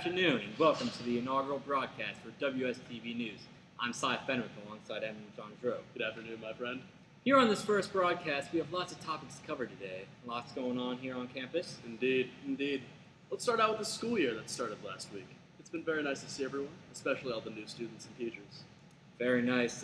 afternoon and welcome to the inaugural broadcast for WSTV-NEWS. I'm Fenwick alongside Gengreau. Good afternoon, my friend. Here on this first broadcast, we have lots of topics to cover today. Lots going on here on campus. Indeed. Let's start out with the school year that started last week. It's been very nice to see everyone, especially all the new students and teachers. Very nice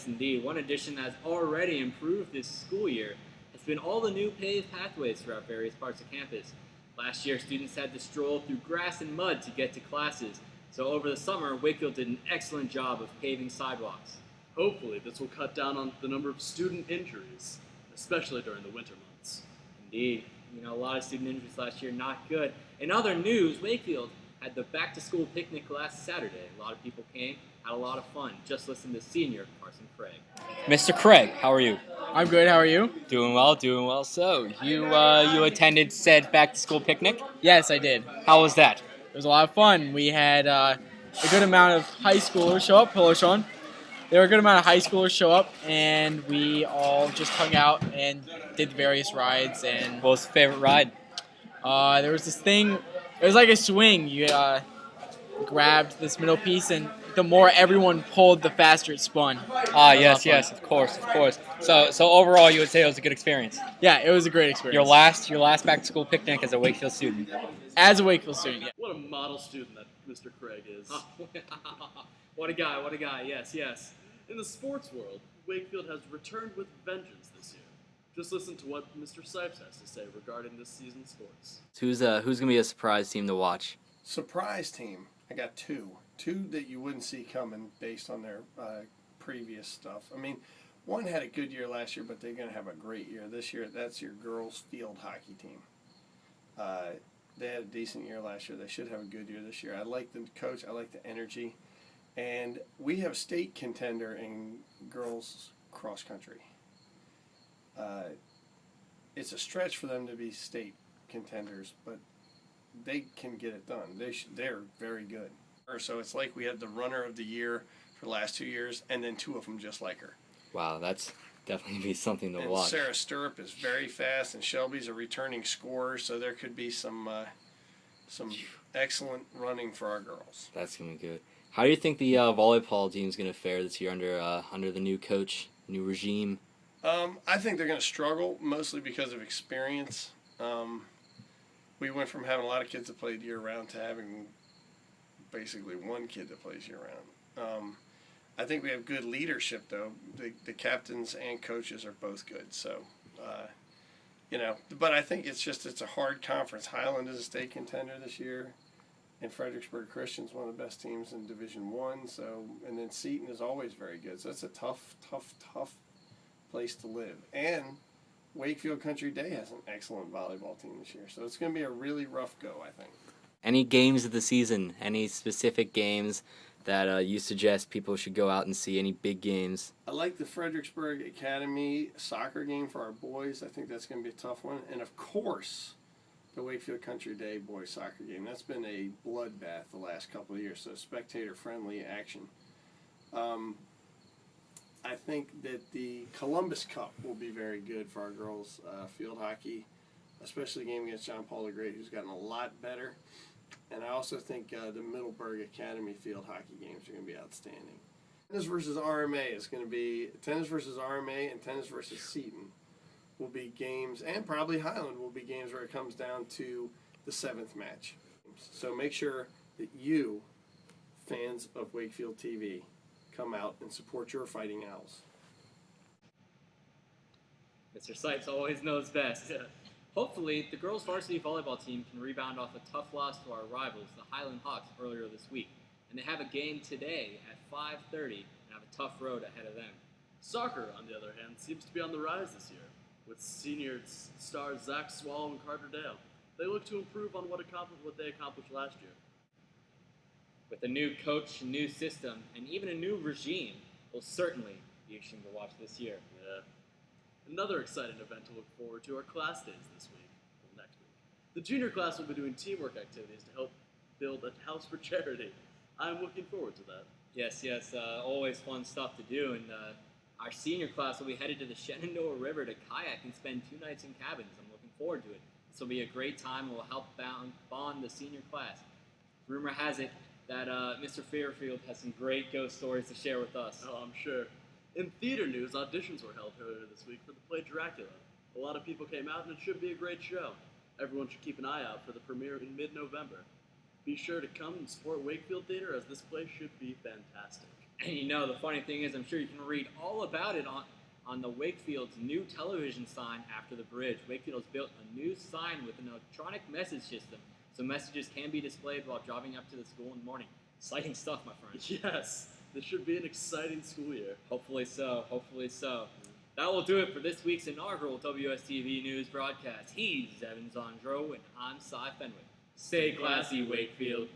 indeed. One addition that has already improved this school year has been all the new paved pathways throughout various parts of campus. Last year, students had to stroll through grass and mud to get to classes, so over the summer, Wakefield did an excellent job of paving sidewalks. Hopefully, this will cut down on the number of student injuries, especially during the winter months. Indeed. A lot of student injuries last year, not good. In other news, Wakefield had the back-to-school picnic last Saturday. A lot of people came, had a lot of fun. Just listen to senior Carson Craig. Mr. Craig, how are you? I'm good. How are you? Doing well. So, you attended said back-to-school picnic? Yes, I did. How was that? It was a lot of fun. We had a good amount of high schoolers show up. Hello, Sean. There were a good amount of high schoolers show up, and we all just hung out and did various rides. And What was your favorite ride? there was this thing. It was like a swing. You grabbed this middle piece, and the more everyone pulled, the faster it spun. Yes, of course. So overall, you would say it was a good experience. Yeah, it was a great experience. Your last back-to-school picnic as a Wakefield student. As a Wakefield student, yeah. What a model student that Mr. Craig is. What a guy, yes. In the sports world, Wakefield has returned with vengeance this year. Just listen to what Mr. Cyrus has to say regarding this season's sports. Who's gonna be a surprise team to watch? Surprise team. I got two that you wouldn't see coming based on their previous stuff. I mean, one had a good year last year, but they're going to have a great year this year. That's your girls field hockey team. They had a decent year last year. They should have a good year this year. I like the coach. I like the energy. And we have a state contender in girls cross country. It's a stretch for them to be state contenders, but they can get it done. They're very good. So it's like we had the runner of the year for the last 2 years, and then two of them just like her. Wow, that's definitely be something to and watch. Sarah Stirrup is very fast, and Shelby's a returning scorer, so there could be some excellent running for our girls. That's gonna be good. How do you think the volleyball team's gonna fare this year under the new coach, new regime? I think they're going to struggle, mostly because of experience. We went from having a lot of kids that played year-round to having basically one kid that plays year-round. I think we have good leadership, though. The captains and coaches are both good. So, but I think it's a hard conference. Highland is a state contender this year, and Fredericksburg Christian's one of the best teams in Division I. So, and then Seton is always very good. So it's a tough place to live. And Wakefield Country Day has an excellent volleyball team this year. So it's going to be a really rough go, I think. Any games of the season? Any specific games that you suggest people should go out and see? Any big games? I like the Fredericksburg Academy soccer game for our boys. I think that's going to be a tough one. And, of course, the Wakefield Country Day boys soccer game. That's been a bloodbath the last couple of years, so spectator-friendly action. I think that the Columbus Cup will be very good for our girls field hockey, especially the game against John Paul the Great, who's gotten a lot better. And I also think the Middleburg Academy field hockey games are going to be outstanding. Tennis versus RMA is going to be tennis versus RMA, and tennis versus Seton will be games, and probably Highland will be games where it comes down to the 7th match. So make sure that you, fans of Wakefield TV, come out and support your Fighting Owls. Mr. Sipes always knows best. Hopefully, the girls' varsity volleyball team can rebound off a tough loss to our rivals, the Highland Hawks, earlier this week. And they have a game today at 5:30 and have a tough road ahead of them. Soccer, on the other hand, seems to be on the rise this year, with senior stars Zach Swallow and Carter Dale. They look to improve on what they accomplished last year. With a new coach, a new system, and even a new regime, will certainly be interesting to watch this year. Yeah. Another exciting event to look forward to are class days this week, next week. The junior class will be doing teamwork activities to help build a house for charity. I'm looking forward to that. Yes, always fun stuff to do. And our senior class will be headed to the Shenandoah River to kayak and spend 2 nights in cabins. I'm looking forward to it. This will be a great time and will help bond the senior class. Rumor has it that Mr. Fairfield has some great ghost stories to share with us. Oh, I'm sure. In theater news, auditions were held earlier this week for the play Dracula. A lot of people came out, and it should be a great show. Everyone should keep an eye out for the premiere in mid-November. Be sure to come and support Wakefield Theater, as this play should be fantastic. And the funny thing is, I'm sure you can read all about it on the Wakefield's new television sign after the bridge. Wakefield has built a new sign with an electronic message system, so messages can be displayed while driving up to the school in the morning. Exciting stuff, my friend. Yes, this should be an exciting school year. Hopefully so. Hopefully so. That will do it for this week's inaugural WSTV News broadcast. He's Evan Gengreau, and I'm Cy Fenwick. Stay classy, Wakefield.